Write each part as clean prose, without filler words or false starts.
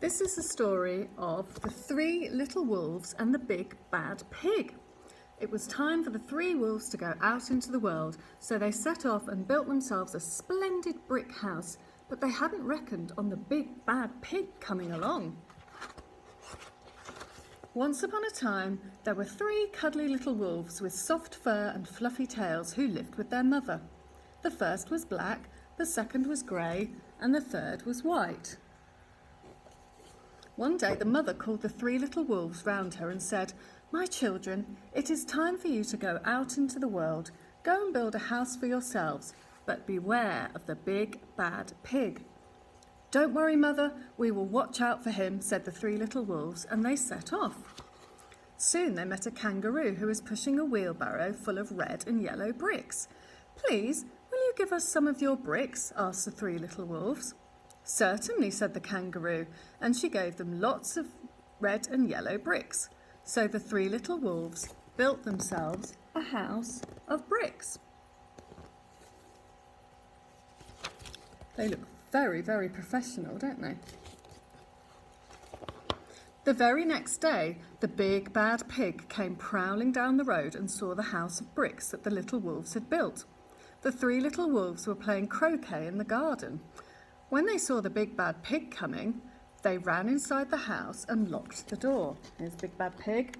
This is the story of the three little wolves and the big bad pig. It was time for the three wolves to go out into the world, so they set off and built themselves a splendid brick house, but they hadn't reckoned on the big bad pig coming along. Once upon a time, there were three cuddly little wolves with soft fur and fluffy tails who lived with their mother. The first was black, the second was grey, and the third was white. One day the mother called the three little wolves round her and said, "My children, it is time for you to go out into the world. Go and build a house for yourselves, but beware of the big bad pig." "Don't worry, mother, we will watch out for him," said the three little wolves, and they set off. Soon they met a kangaroo who was pushing a wheelbarrow full of red and yellow bricks. "Please, will you give us some of your bricks?" asked the three little wolves. "Certainly," said the kangaroo, and she gave them lots of red and yellow bricks. So the three little wolves built themselves a house of bricks. They look very, very professional, don't they? The very next day, the big bad pig came prowling down the road and saw the house of bricks that the little wolves had built. The three little wolves were playing croquet in the garden. When they saw the big bad pig coming, they ran inside the house and locked the door. There's Big Bad Pig.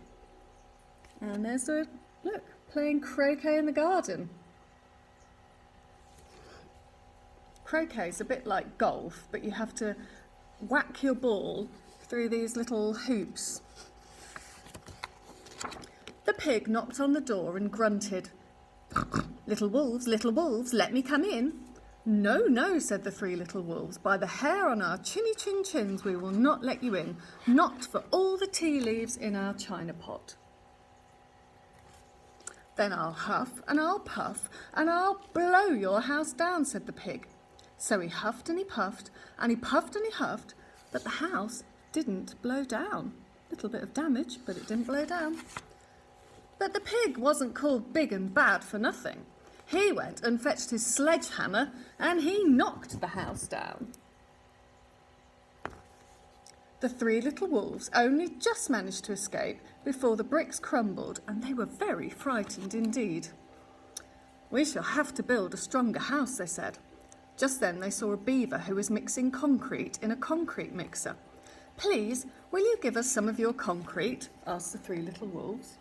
And there's look, playing croquet in the garden. Croquet is a bit like golf, but you have to whack your ball through these little hoops. The pig knocked on the door and grunted, little wolves, let me come in." "No, no," said the three little wolves. "By the hair on our chinny chin chins, we will not let you in, not for all the tea leaves in our china pot." "Then I'll huff and I'll puff and I'll blow your house down," said the pig. So he huffed and he puffed and he puffed and he huffed, but the house didn't blow down. Little bit of damage, but it didn't blow down. But the pig wasn't called big and bad for nothing. He went and fetched his sledgehammer and he knocked the house down. The three little wolves only just managed to escape before the bricks crumbled, and they were very frightened indeed. "We shall have to build a stronger house," they said. Just then they saw a beaver who was mixing concrete in a concrete mixer. "Please, will you give us some of your concrete?" asked the three little wolves.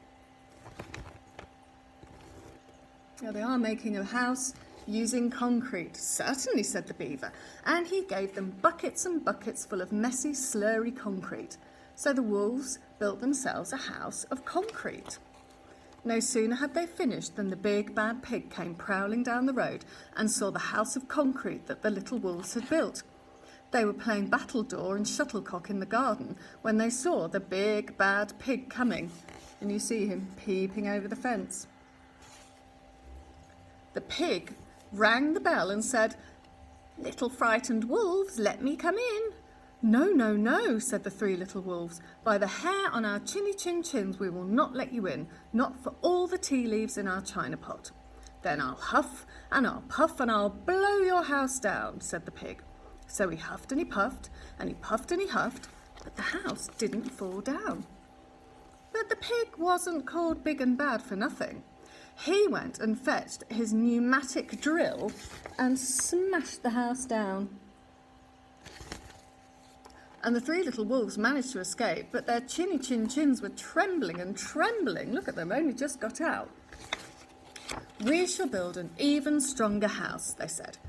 Now they are making a house using concrete. "Certainly," said the beaver, and he gave them buckets and buckets full of messy, slurry concrete. So the wolves built themselves a house of concrete. No sooner had they finished than the big bad pig came prowling down the road and saw the house of concrete that the little wolves had built. They were playing battledore and shuttlecock in the garden when they saw the big bad pig coming, and you see him peeping over the fence. The pig rang the bell and said, "Little frightened wolves, let me come in." "No, no, no," said the three little wolves. "By the hair on our chinny chin chins, we will not let you in, not for all the tea leaves in our china pot." "Then I'll huff and I'll puff and I'll blow your house down," said the pig. So he huffed and he puffed and he puffed and he huffed, but the house didn't fall down. But the pig wasn't called big and bad for nothing. He went and fetched his pneumatic drill and smashed the house down. And the three little wolves managed to escape, but their chinny chin chins were trembling and trembling. Look at them, only just got out. "We shall build an even stronger house," they said,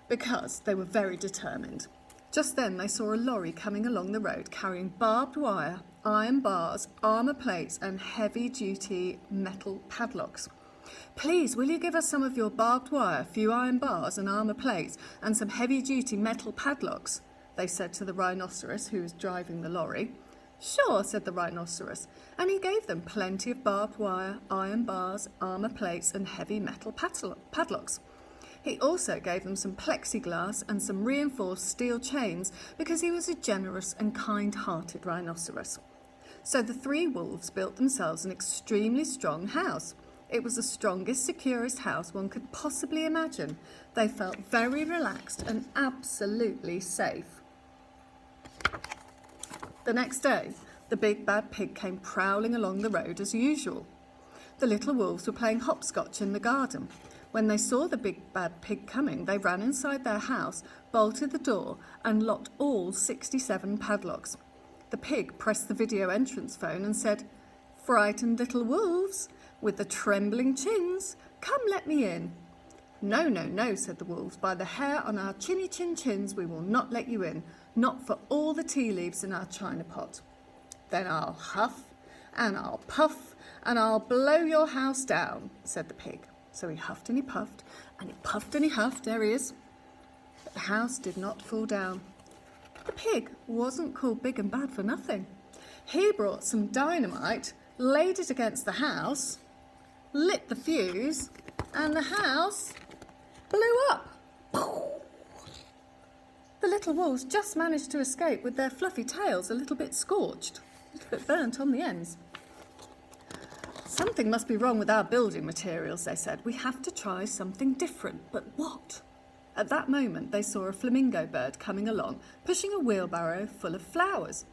because they were very determined. Just then they saw a lorry coming along the road carrying barbed wire, iron bars, armour plates and heavy-duty metal padlocks. "Please, will you give us some of your barbed wire, a few iron bars and armour plates and some heavy-duty metal padlocks?" they said to the rhinoceros who was driving the lorry. "Sure," said the rhinoceros, and he gave them plenty of barbed wire, iron bars, armour plates and heavy metal padlocks. He also gave them some plexiglass and some reinforced steel chains because he was a generous and kind-hearted rhinoceros. So the three wolves built themselves an extremely strong house. It was the strongest, securest house one could possibly imagine. They felt very relaxed and absolutely safe. The next day, the big bad pig came prowling along the road as usual. The little wolves were playing hopscotch in the garden. When they saw the big bad pig coming, they ran inside their house, bolted the door, and locked all 67 padlocks. The pig pressed the video entrance phone and said, "Frightened little wolves, with the trembling chins, come let me in." "No, no, no," said the wolves. "By the hair on our chinny chin chins, we will not let you in, not for all the tea leaves in our china pot. Then I'll huff and I'll puff and I'll blow your house down," said the pig. So he huffed and he puffed, and he puffed and he huffed. There he is. But the house did not fall down. The pig wasn't called big and bad for nothing. He brought some dynamite, laid it against the house, lit the fuse, and the house blew up. The little wolves just managed to escape with their fluffy tails a little bit scorched, a little bit burnt on the ends. "Something must be wrong with our building materials," they said. "We have to try something different, but what?" At that moment, they saw a flamingo bird coming along, pushing a wheelbarrow full of flowers.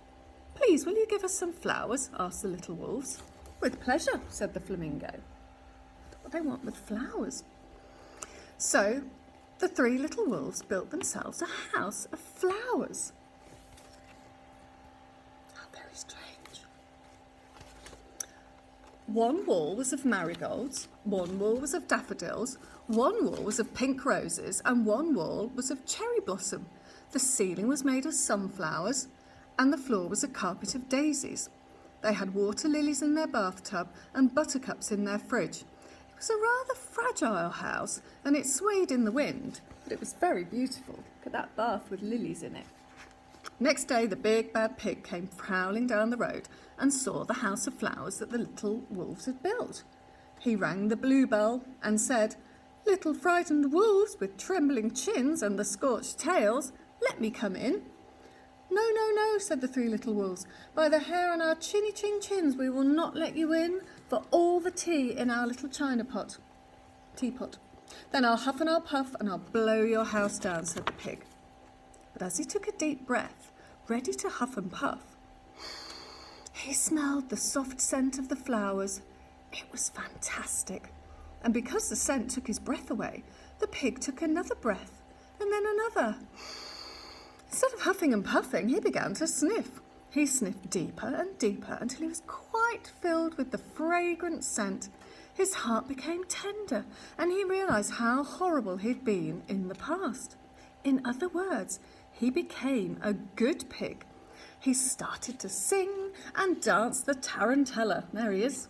"Please, will you give us some flowers?" asked the little wolves. "With pleasure," said the flamingo. What do they want with flowers? So the three little wolves built themselves a house of flowers. How very strange. One wall was of marigolds, one wall was of daffodils, one wall was of pink roses, and one wall was of cherry blossom. The ceiling was made of sunflowers, and the floor was a carpet of daisies. They had water lilies in their bathtub and buttercups in their fridge. It was a rather fragile house, and it swayed in the wind, but it was very beautiful. Look at that bath with lilies in it. Next day, the big bad pig came prowling down the road and saw the house of flowers that the little wolves had built. He rang the bluebell and said, "Little frightened wolves with trembling chins and the scorched tails, let me come in." "No, no, no," said the three little wolves. "By the hair on our chinny chin chins, we will not let you in for all the tea in our little china teapot. Then I'll huff and I'll puff and I'll blow your house down," said the pig. But as he took a deep breath, ready to huff and puff, he smelled the soft scent of the flowers. It was fantastic. And because the scent took his breath away, the pig took another breath, and then another. Instead of huffing and puffing, he began to sniff. He sniffed deeper and deeper until he was quite filled with the fragrant scent. His heart became tender, and he realised how horrible he'd been in the past. In other words, he became a good pig. He started to sing and dance the tarantella. There he is.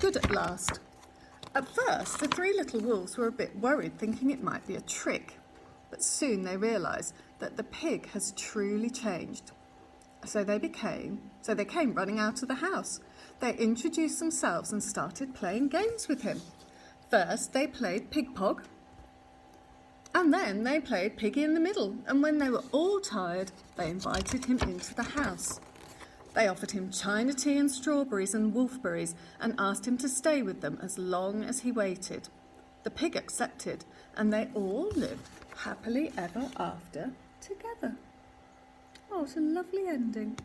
Good at last. At first, the three little wolves were a bit worried, thinking it might be a trick. But soon they realised that the pig has truly changed. So they came running out of the house. They introduced themselves and started playing games with him. First, they played Pig Pog. And then they played Piggy in the Middle, and when they were all tired, they invited him into the house. They offered him china tea and strawberries and wolfberries and asked him to stay with them as long as he waited. The pig accepted, and they all lived happily ever after together. Oh, what a lovely ending.